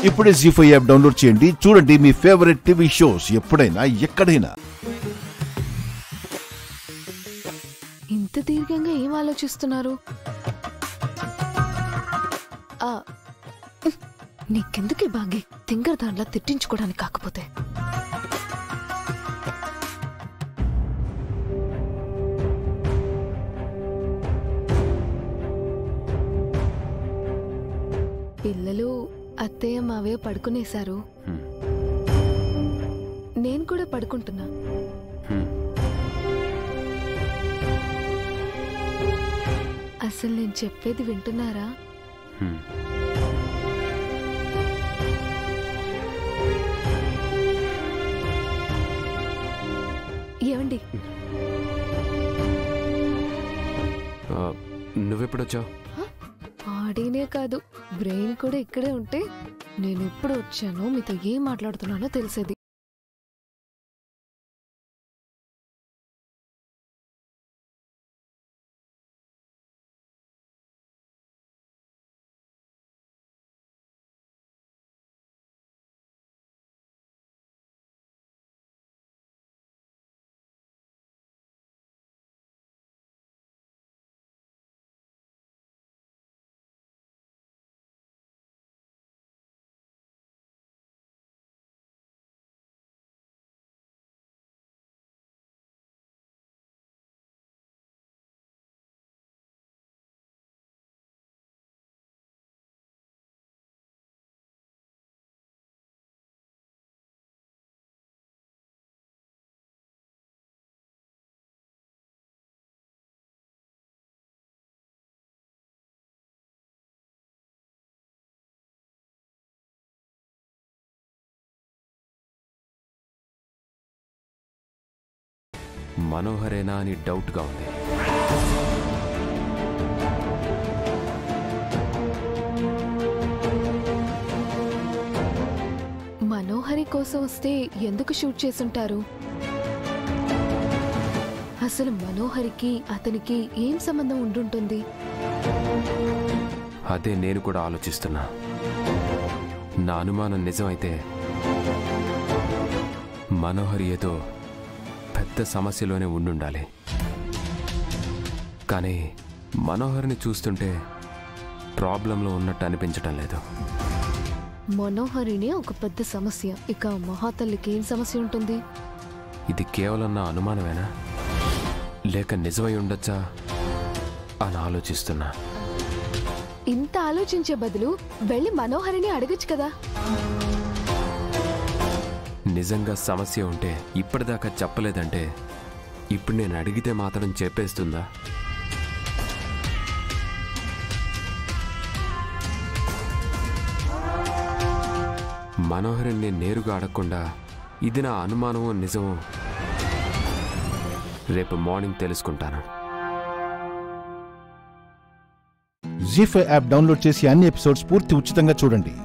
ఇప్పుడే జీ5 app download చేయండి. చూడండి మీ ఫేవరెట్ టీవీ షోస్ ఎప్పుడైనా ఎక్కడైనా. ఇంత దీర్ఘంగా ఏం ఆలోచిస్తున్నారు? నీకెందుకే బాగి తింగర్ దాంట్లో తిట్టించుకోవడానికి కాకపోతే. పిల్లలు అత్తయ్య మావయ్య పడుకునేశారు. నేను కూడా పడుకుంటున్నా. అసలు నేను చెప్పేది వింటున్నారా? ఏమండి, నువ్వెప్పుడొచ్చావు? ఆడీనే కాదు, బ్రెయిన్ కూడా ఇక్కడే ఉంటే నేను ఎప్పుడు వచ్చానో మీతో ఏం మాట్లాడుతున్నానో తెలిసేది. మనోహరేనా అని డౌట్గా ఉంది. మనోహరి కోసం వస్తే ఎందుకు షూట్ చేసుంటారు? అసలు మనోహరికి అతనికి ఏం సంబంధం ఉండుంటుంది? అదే నేను కూడా ఆలోచిస్తున్నా. నా అనుమానం నిజమైతే మనోహరి ఏదో పెద్ద సమస్యలోనే ఉండుండాలి. కానీ మనోహర్ని చూస్తుంటే ప్రాబ్లంలో ఉన్నట్టు అనిపించటం లేదు. మనోహరినే ఒక పెద్ద సమస్య, ఇక మహాతల్లికి ఏం సమస్య ఉంటుంది? ఇది కేవలం నా అనుమానమేనా, లేక నిజమై ఉండొచ్చా అని ఆలోచిస్తున్నా. ఇంత ఆలోచించే బదులు వెళ్ళి మనోహరిని అడగచ్చు కదా. నిజంగా సమస్య ఉంటే ఇప్పటిదాకా చెప్పలేదంటే ఇప్పుడు నేను అడిగితే మాత్రం చెప్పేస్తుందా? మనోహరిని నేను నేరుగా అడగకుండా ఇది నా అనుమానమో నిజమో రేపు మార్నింగ్ తెలుసుకుంటాను. జీ5 యాప్ డౌన్లోడ్ చేసి అన్ని ఎపిసోడ్స్ పూర్తి ఉచితంగా చూడండి.